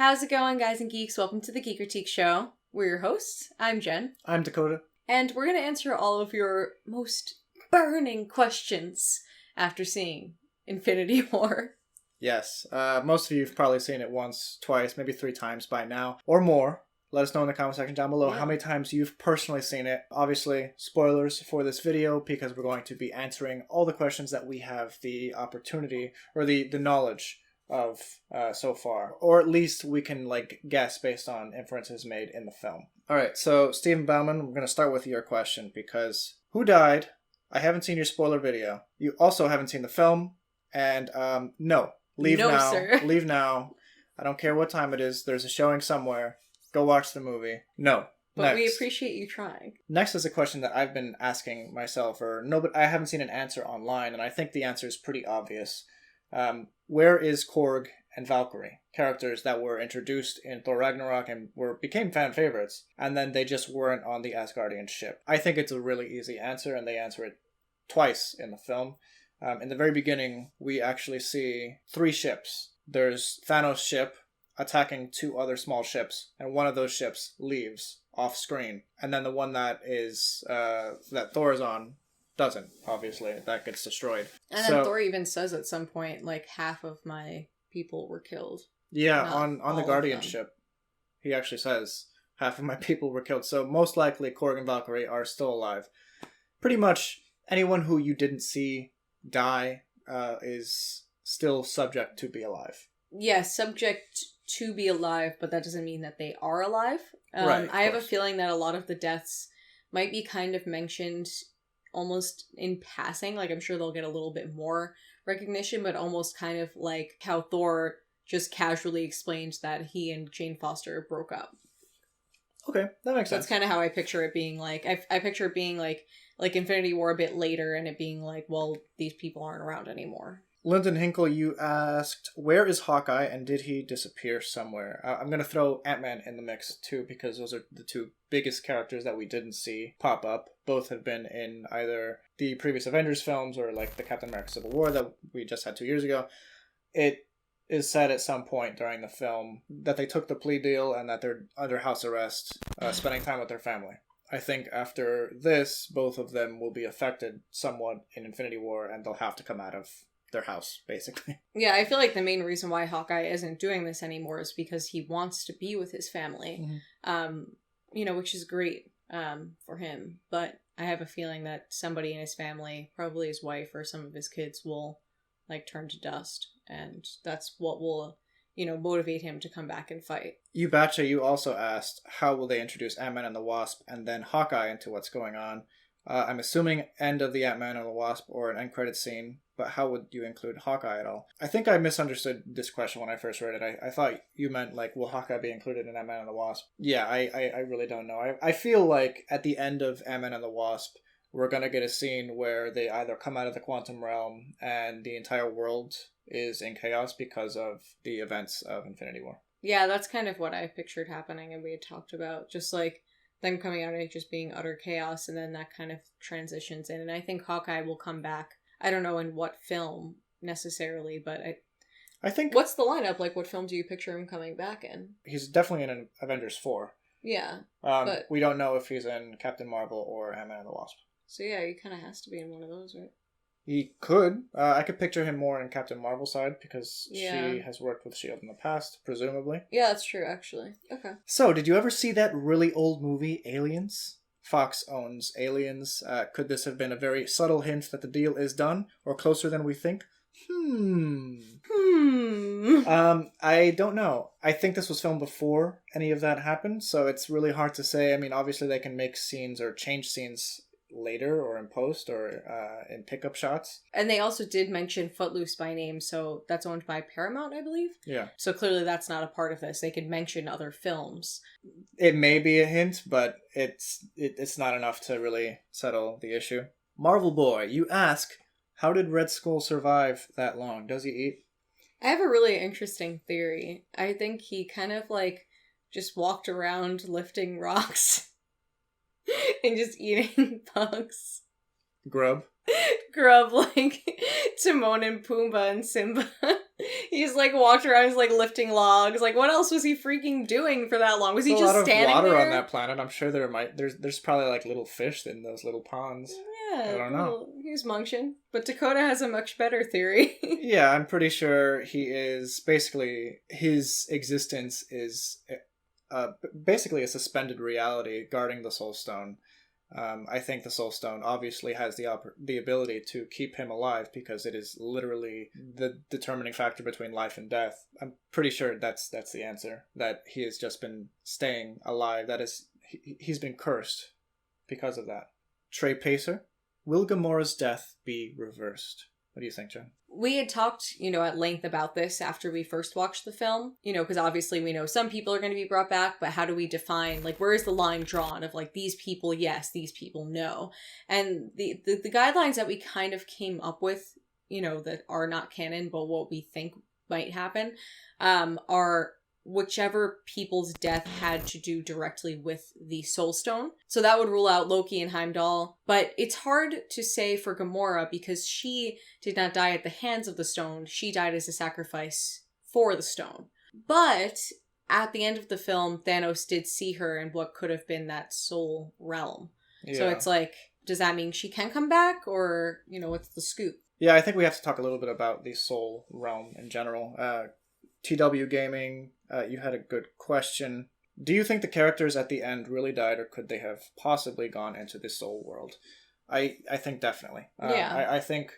How's it going, guys and geeks? Welcome to the Geek Critique Show. We're your hosts. I'm Jen. I'm Dakota. And we're going to answer all of your most burning questions after seeing Infinity War. Yes. Most of you have probably seen it once, twice, maybe 3 times by now, or more. Let us know in the comment section down below how many times you've personally seen it. Obviously, spoilers for this video because we're going to be answering all the questions that we have the opportunity or the knowledge of so far. Or at least we can guess based on inferences made in the film. Alright, so Stephen Bauman, we're going to start with your question because who died? I haven't seen your spoiler video. You also haven't seen the film. And no. Leave now. Sir. Leave now. I don't care what time it is. There's a showing somewhere. Go watch the movie. No. But next. We appreciate you trying. Next is a question that I've been asking myself, but I haven't seen an answer online, and I think the answer is pretty obvious. Where is Korg and Valkyrie? Characters that were introduced in Thor Ragnarok and became fan favorites, and then they just weren't on the Asgardian ship. I think it's a really easy answer, and they answer it twice in the film. In the very beginning, we actually see 3 ships. There's Thanos' ship attacking 2 other small ships, and one of those ships leaves off screen. And then the one that is that Thor is on doesn't, obviously. That gets destroyed. And then Thor even says at some point, half of my people were killed. Yeah, on the Guardian ship. He actually says, half of my people were killed. So most likely Korg and Valkyrie are still alive. Pretty much anyone who you didn't see die is still subject to be alive. Yeah, subject to be alive, but that doesn't mean that they are alive. Right, I have a feeling that a lot of the deaths might be kind of mentioned almost in passing. I'm sure they'll get a little bit more recognition, but almost kind of like how Thor just casually explained that he and Jane Foster broke up. Okay, that makes sense. That's kind of how I picture it being I picture it being like Infinity War a bit later, and it being well, these people aren't around anymore. Lyndon Hinkle, you asked, where is Hawkeye and did he disappear somewhere? I'm going to throw Ant-Man in the mix too because those are the 2 biggest characters that we didn't see pop up. Both have been in either the previous Avengers films or the Captain America Civil War that we just had 2 years ago. It is said at some point during the film that they took the plea deal and that they're under house arrest, spending time with their family. I think after this, both of them will be affected somewhat in Infinity War and they'll have to come out of their house, basically. Yeah, I feel like the main reason why Hawkeye isn't doing this anymore is because he wants to be with his family, which is great for him. But I have a feeling that somebody in his family, probably his wife or some of his kids, will turn to dust, and that's what will motivate him to come back and fight. You Betcha, you also asked, how will they introduce Ant-Man and the Wasp and then Hawkeye into what's going on? I'm assuming end of the Ant-Man and the Wasp or an end credit scene, but how would you include Hawkeye at all? I think I misunderstood this question when I first read it. I thought you meant, will Hawkeye be included in Ant-Man and the Wasp? Yeah, I really don't know. I feel like at the end of Ant-Man and the Wasp, we're going to get a scene where they either come out of the quantum realm and the entire world is in chaos because of the events of Infinity War. Yeah, that's kind of what I pictured happening, and we had talked about just them coming out and it just being utter chaos, and then that kind of transitions in. And I think Hawkeye will come back. I don't know in what film necessarily, but I think... What's the lineup? What film do you picture him coming back in? He's definitely in Avengers 4. Yeah. But we don't know if he's in Captain Marvel or Ant-Man and the Wasp. So yeah, he kind of has to be in one of those, right? He could. I could picture him more in Captain Marvel's side because she has worked with S.H.I.E.L.D. in the past, presumably. Yeah, that's true, actually. Okay. So, did you ever see that really old movie, Aliens? Fox owns Aliens. Could this have been a very subtle hint that the deal is done, or closer than we think? I don't know. I think this was filmed before any of that happened, so it's really hard to say. I mean, obviously they can make scenes or change scenes later or in post or in pickup shots. And they also did mention Footloose by name, so that's owned by Paramount, I believe. Yeah. So clearly that's not a part of this. They could mention other films. It may be a hint, but it's not enough to really settle the issue. Marvel Boy, you ask, how did Red Skull survive that long? Does he eat? I have a really interesting theory. I think he kind of just walked around lifting rocks and just eating bugs. Grub. grew up like Timon and Pumbaa and Simba. He's like walked around, he's like lifting logs. Like, what else was he freaking doing for that long? Was he just standing there? A lot of water on that planet. I'm sure there's probably like little fish in those little ponds. Yeah, I don't know. He was munching. But Dakota has a much better theory. Yeah, I'm pretty sure he is basically his existence is basically a suspended reality guarding the Soul Stone. I think the Soul Stone obviously has the ability to keep him alive because it is literally the determining factor between life and death. I'm pretty sure that's the answer. That he has just been staying alive. That is, he's been cursed because of that. Trey Pacer, will Gamora's death be reversed? What do you think, Jenn? We had talked, at length about this after we first watched the film, because obviously we know some people are going to be brought back, but how do we define, like, where is the line drawn of, like, these people, yes, these people, no? And the guidelines that we kind of came up with, that are not canon, but what we think might happen, are whichever people's death had to do directly with the Soul Stone. So that would rule out Loki and Heimdall. But it's hard to say for Gamora because she did not die at the hands of the stone. She died as a sacrifice for the stone. But at the end of the film, Thanos did see her in what could have been that soul realm. Yeah. So it's like, does that mean she can come back? Or, what's the scoop? Yeah, I think we have to talk a little bit about the soul realm in general. TW Gaming, you had a good question. Do you think the characters at the end really died, or could they have possibly gone into the soul world? I think definitely. Yeah. I think,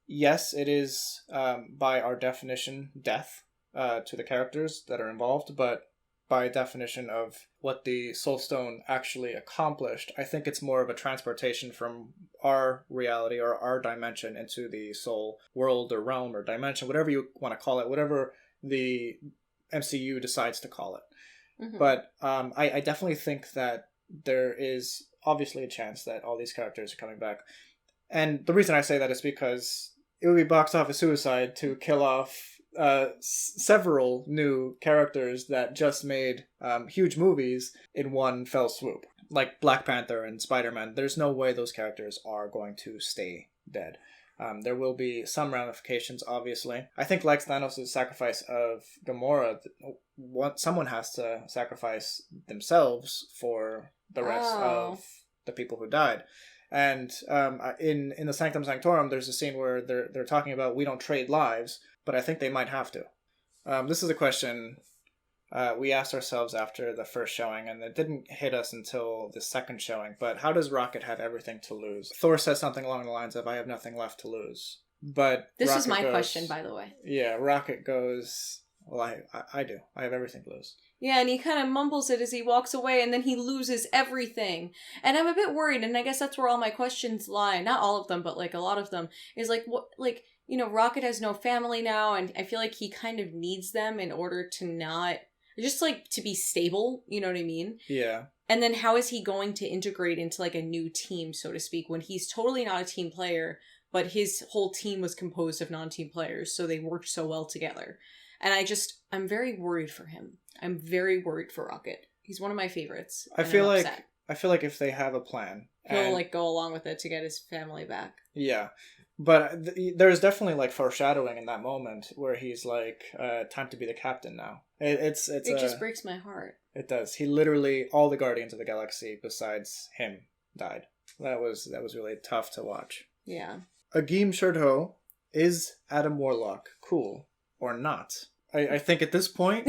yes, it is, by our definition, death to the characters that are involved, but by definition of what the Soul Stone actually accomplished, I think it's more of a transportation from our reality or our dimension into the soul world or realm or dimension, whatever you want to call it, whatever the MCU decides to call it. Mm-hmm. But I definitely think that there is obviously a chance that all these characters are coming back. And the reason I say that is because it would be box office suicide to kill off several new characters that just made huge movies in one fell swoop. Like Black Panther and Spider-Man. There's no way those characters are going to stay dead. There will be some ramifications, obviously. I think like Thanos' sacrifice of Gamora, someone has to sacrifice themselves for the rest of the people who died. And in the Sanctum Sanctorum, there's a scene where they're talking about we don't trade lives, but I think they might have to. This is a question we asked ourselves after the first showing, and it didn't hit us until the second showing, but how does Rocket have everything to lose? Thor says something along the lines of, I have nothing left to lose. But this Rocket is my question, by the way. Yeah, Rocket goes, well, I do. I have everything to lose. Yeah, and he kind of mumbles it as he walks away, and then he loses everything. And I'm a bit worried, and I guess that's where all my questions lie. Not all of them, but like a lot of them. Is like, what, like, Rocket has no family now, and I feel like he kind of needs them in order to not... just, like, to be stable, you know what I mean? Yeah. And then how is he going to integrate into, like, a new team, so to speak, when he's totally not a team player, but his whole team was composed of non-team players, so they worked so well together. And I'm very worried for him. I'm very worried for Rocket. He's one of my favorites. I feel like if they have a plan... he'll, like, go along with it to get his family back. Yeah. But there's definitely, like, foreshadowing in that moment where he's like, time to be the captain now. It just breaks my heart. It does. He literally, all the Guardians of the Galaxy besides him died. That was really tough to watch. Yeah. Agim Sherdho, is Adam Warlock cool or not? I think at this point,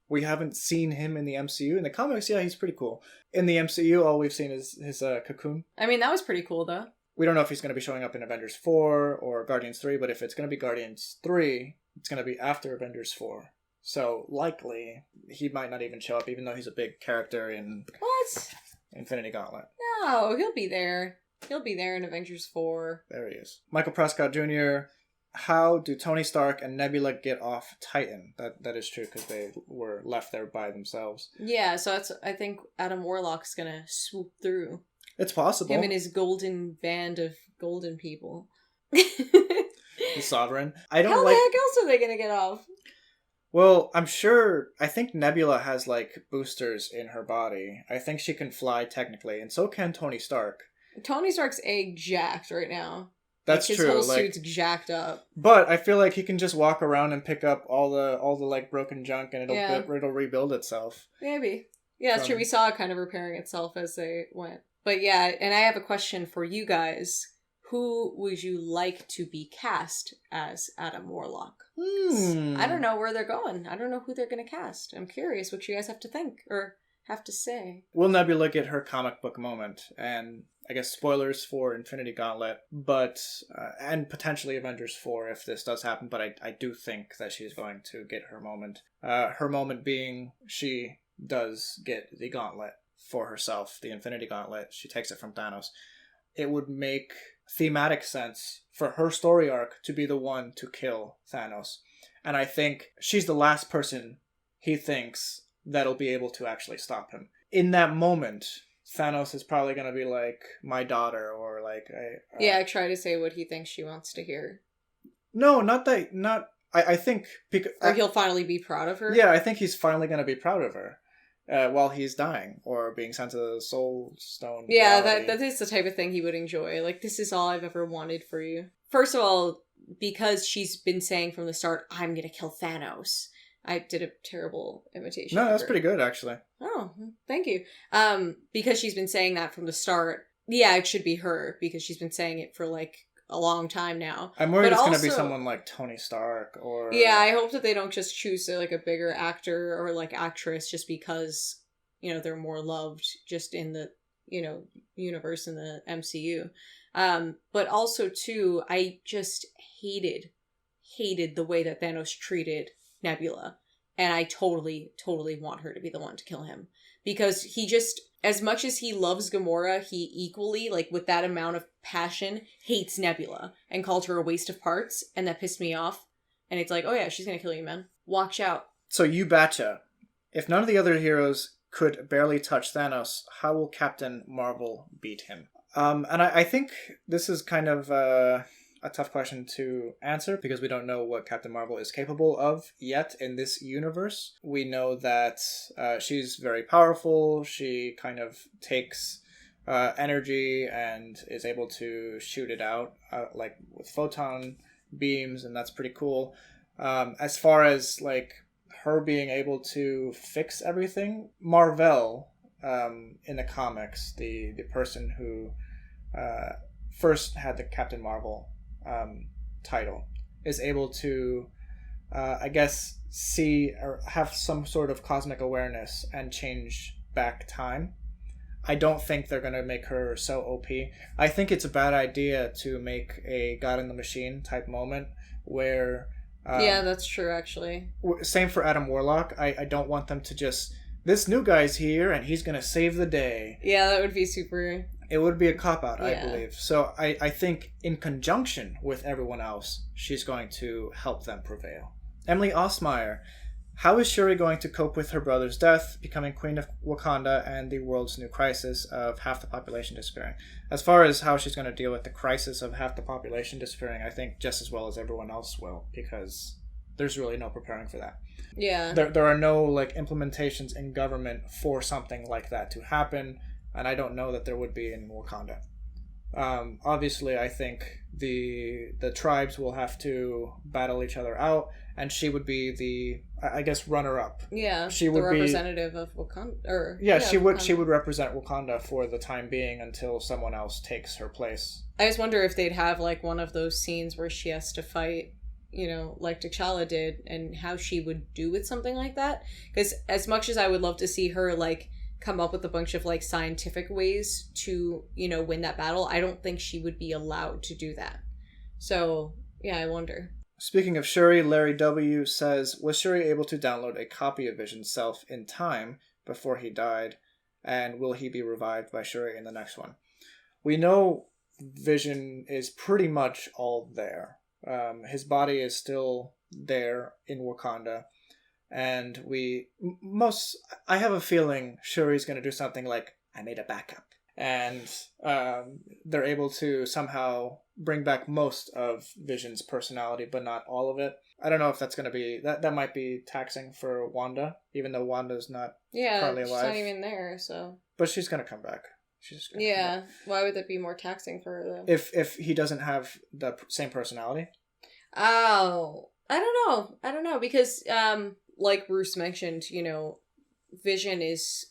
we haven't seen him in the MCU. In the comics, yeah, he's pretty cool. In the MCU, all we've seen is his cocoon. I mean, that was pretty cool, though. We don't know if he's going to be showing up in Avengers 4 or Guardians 3, but if it's going to be Guardians 3, it's going to be after Avengers 4. So, likely, he might not even show up, even though he's a big character in... What? Infinity Gauntlet. No, he'll be there. He'll be there in Avengers 4. There he is. Michael Prescott Jr., how do Tony Stark and Nebula get off Titan? That is true, because they were left there by themselves. Yeah, so I think Adam Warlock's going to swoop through. It's possible. Him and his golden band of golden people. The Sovereign. How the heck else are they going to get off? Well, I think Nebula has, like, boosters in her body. I think she can fly, technically, and so can Tony Stark. Tony Stark's jacked right now. That's his true. His whole suit's jacked up. But I feel like he can just walk around and pick up all the like broken junk, and it'll rebuild itself. Maybe. Yeah, that's true. We saw it kind of repairing itself as they went. But yeah, and I have a question for you guys. Who would you like to be cast as Adam Warlock? I don't know where they're going. I don't know who they're going to cast. I'm curious what you guys have to think or have to say. Will Nebula get her comic book moment? And I guess spoilers for Infinity Gauntlet, but and potentially Avengers 4 if this does happen. But I do think that she's going to get her moment. Her moment being she does get the gauntlet for herself, the Infinity Gauntlet. She takes it from Thanos. It would make thematic sense for her story arc to be the one to kill Thanos. And I think she's the last person he thinks that'll be able to actually stop him. In that moment, Thanos is probably going to be like, my daughter, or like... try to say what he thinks she wants to hear. No, I think... Or he'll finally be proud of her? Yeah, I think he's finally going to be proud of her. While he's dying or being sent to the Soul Stone. Yeah, that is the type of thing he would enjoy. Like, this is all I've ever wanted for you. First of all, because she's been saying from the start, I'm gonna kill Thanos. I did a terrible imitation. No, that's pretty good, actually. Oh, thank you. Because she's been saying that from the start, yeah, it should be her, because she's been saying it for, like, a long time now. I'm worried it's going to be someone like Tony Stark or... Yeah, I hope that they don't just choose like a bigger actor or like actress just because, they're more loved just in the, universe in the MCU. But also too, I just hated the way that Thanos treated Nebula. And I totally want her to be the one to kill him. Because he just, as much as he loves Gamora, he equally, like with that amount of passion, hates Nebula and called her a waste of parts. And that pissed me off. And it's like, oh yeah, she's gonna kill you, man. Watch out. So you betcha. If none of the other heroes could barely touch Thanos, how will Captain Marvel beat him? And I think this is kind of a tough question to answer because we don't know what Captain Marvel is capable of yet in this universe. We know that she's very powerful. She kind of takes energy and is able to shoot it out like with photon beams, and that's pretty cool. As far as like her being able to fix everything, Marvel in the comics, the person who first had the Captain Marvel title is able to I guess see or have some sort of cosmic awareness and change back time. I don't think they're going to make her so OP. I think it's a bad idea to make a God in the Machine type moment where yeah, that's true actually. Same for Adam Warlock. I don't want them to just, this new guy's here and he's going to save the day. Yeah, that would be super... It would be a cop-out, I believe. So I think in conjunction with everyone else, she's going to help them prevail. Emily Osmeyer, how is Shuri going to cope with her brother's death, becoming Queen of Wakanda, and the world's new crisis of half the population disappearing? As far as how she's going to deal with the crisis of half the population disappearing, I think just as well as everyone else will, because there's really no preparing for that. Yeah. There are no like implementations in government for something like that to happen. And I don't know that there would be in Wakanda. Obviously, I think the tribes will have to battle each other out, and she would be the, I guess, runner-up. Yeah, she would the representative of Wakanda. She would represent Wakanda for the time being until someone else takes her place. I just wonder if they'd have like one of those scenes where she has to fight, like T'Challa did, and how she would do with something like that. Because as much as I would love to see her like come up with a bunch of like scientific ways to win that battle, I don't think she would be allowed to do that. So yeah, I wonder. Speaking of Shuri, Larry W says, was Shuri able to download a copy of Vision's self in time before he died, and will he be revived by Shuri in the next one? We know Vision is pretty much all there. His body is still there in Wakanda. And I have a feeling Shuri's going to do something like, I made a backup. And they're able to somehow bring back most of Vision's personality, but not all of it. I don't know if that's going to be, that might be taxing for Wanda, even though Wanda's not currently alive. Yeah, she's not even there, so. But she's going to come back. She's just yeah. Why would that be more taxing for her, though? If he doesn't have the same personality? Oh, I don't know, because, like Bruce mentioned, Vision is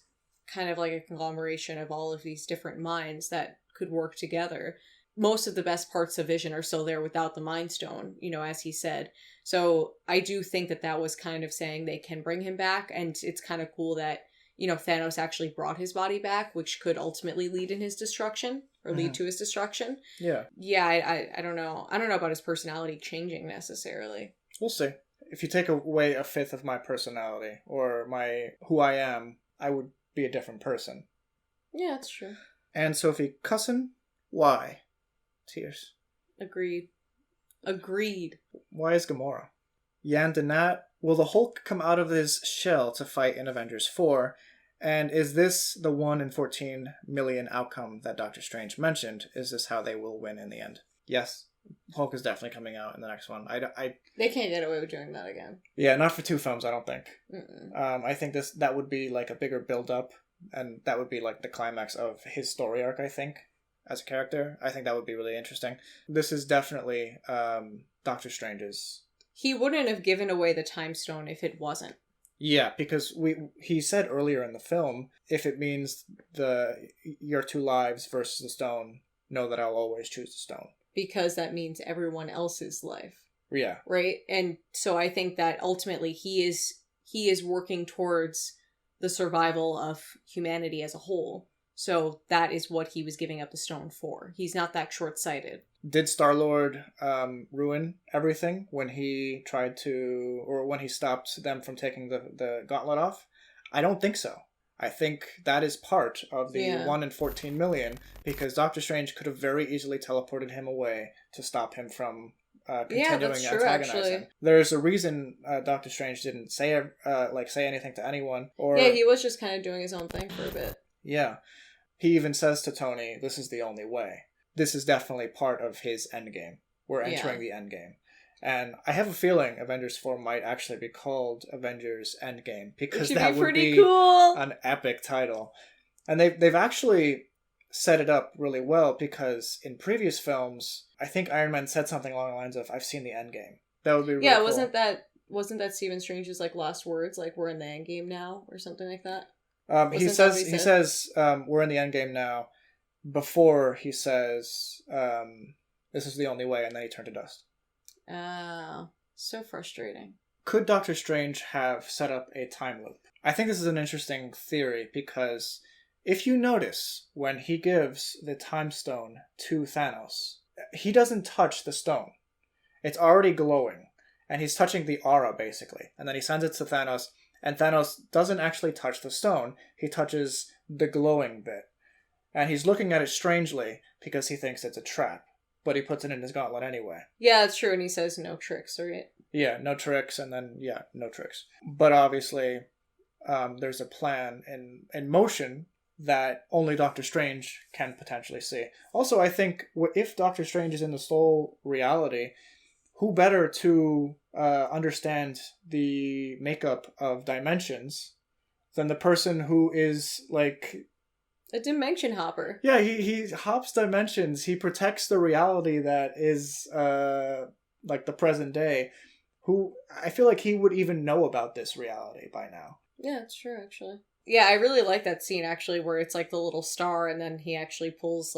kind of like a conglomeration of all of these different minds that could work together. Most of the best parts of Vision are still there without the Mind Stone, as he said. So I do think that was kind of saying they can bring him back, and it's kind of cool that, Thanos actually brought his body back, which could ultimately lead in his destruction, or lead to his destruction. Yeah. Yeah, I don't know. I don't know about his personality changing necessarily. We'll see. If you take away a fifth of my personality, or who I am, I would be a different person. Yeah, that's true. And Sophie Cussin, why? Tears. Agreed. Why is Gamora? Yan Denat, will the Hulk come out of his shell to fight in Avengers 4? And is this the 1 in 14 million outcome that Doctor Strange mentioned? Is this how they will win in the end? Yes. Hulk is definitely coming out in the next one. They can't get away with doing that again. Yeah, not for 2 films, I don't think. I think that would be like a bigger build-up, and that would be like the climax of his story arc, I think, as a character. I think that would be really interesting. This is definitely Doctor Strange's. He wouldn't have given away the Time Stone if it wasn't. Yeah, because he said earlier in the film, if it means your 2 lives versus the stone, know that I'll always choose the stone. Because that means everyone else's life. Yeah. Right? And so I think that ultimately he is working towards the survival of humanity as a whole. So that is what he was giving up the stone for. He's not that short-sighted. Did Star-Lord ruin everything when he when he stopped them from taking the gauntlet off? I don't think so. I think that is part of the 1 in 14 million, because Doctor Strange could have very easily teleported him away to stop him from continuing antagonizing. There's a reason Doctor Strange didn't say anything to anyone. Yeah, he was just kind of doing his own thing for a bit. Yeah. He even says to Tony, this is the only way. This is definitely part of his endgame. We're entering the endgame. And I have a feeling Avengers 4 might actually be called Avengers Endgame, because that would be cool. An epic title. And they've actually set it up really well, because in previous films, I think Iron Man said something along the lines of, I've seen the Endgame. That would be really cool. Wasn't that Stephen Strange's last words, we're in the Endgame now, or something like that? He says we're in the Endgame now, before he says this is the only way, and then he turned to dust. Oh, so frustrating. Could Doctor Strange have set up a time loop? I think this is an interesting theory, because if you notice, when he gives the time stone to Thanos, he doesn't touch the stone. It's already glowing, and he's touching the aura, basically. And then he sends it to Thanos, and Thanos doesn't actually touch the stone. He touches the glowing bit. And he's looking at it strangely, because he thinks it's a trap. But he puts it in his gauntlet anyway. Yeah, that's true, and he says no tricks, right? Yeah, no tricks, and then, no tricks. But obviously, there's a plan in motion that only Doctor Strange can potentially see. Also, I think if Doctor Strange is in the soul reality, who better to understand the makeup of dimensions than the person who is, a dimension hopper. Yeah, he hops dimensions. He protects the reality that is, the present day. Who, I feel like he would even know about this reality by now. Yeah, it's true, actually. Yeah, I really like that scene, actually, where it's, the little star, and then he actually pulls,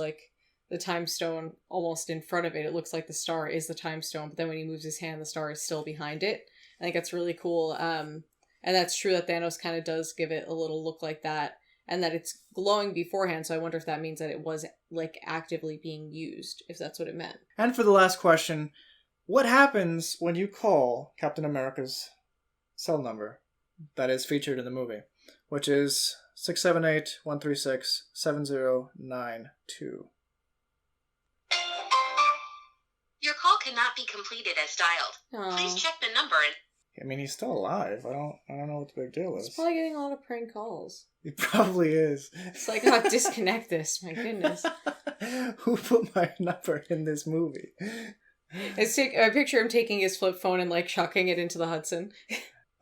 the time stone almost in front of it. It looks like the star is the time stone, but then when he moves his hand, the star is still behind it. I think that's really cool. And that's true that Thanos kind of does give it a little look like that. And that it's glowing beforehand, so I wonder if that means that it was, actively being used, if that's what it meant. And for the last question, what happens when you call Captain America's cell number that is featured in the movie, which is 678-136-7092? Your call cannot be completed as dialed. Aww. Please check the number and... I mean, he's still alive. I don't know what the big deal is. He's probably getting a lot of prank calls. He probably is. It's disconnect this. My goodness. Who put my number in this movie? I picture him taking his flip phone and chucking it into the Hudson.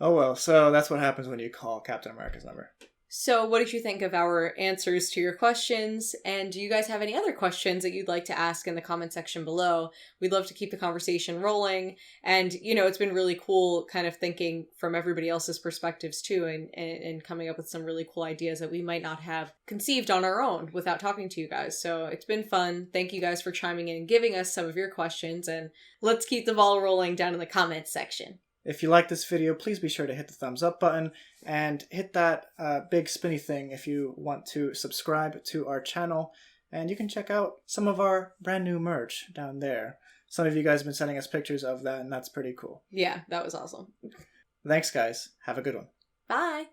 Oh well, so that's what happens when you call Captain America's number. So what did you think of our answers to your questions? And do you guys have any other questions that you'd like to ask in the comment section below? We'd love to keep the conversation rolling. And, it's been really cool kind of thinking from everybody else's perspectives too, and coming up with some really cool ideas that we might not have conceived on our own without talking to you guys. So it's been fun. Thank you guys for chiming in and giving us some of your questions. And let's keep the ball rolling down in the comments section. If you like this video, please be sure to hit the thumbs up button and hit that big spinny thing if you want to subscribe to our channel. And you can check out some of our brand new merch down there. Some of you guys have been sending us pictures of that, and that's pretty cool. Yeah, that was awesome. Thanks, guys. Have a good one. Bye.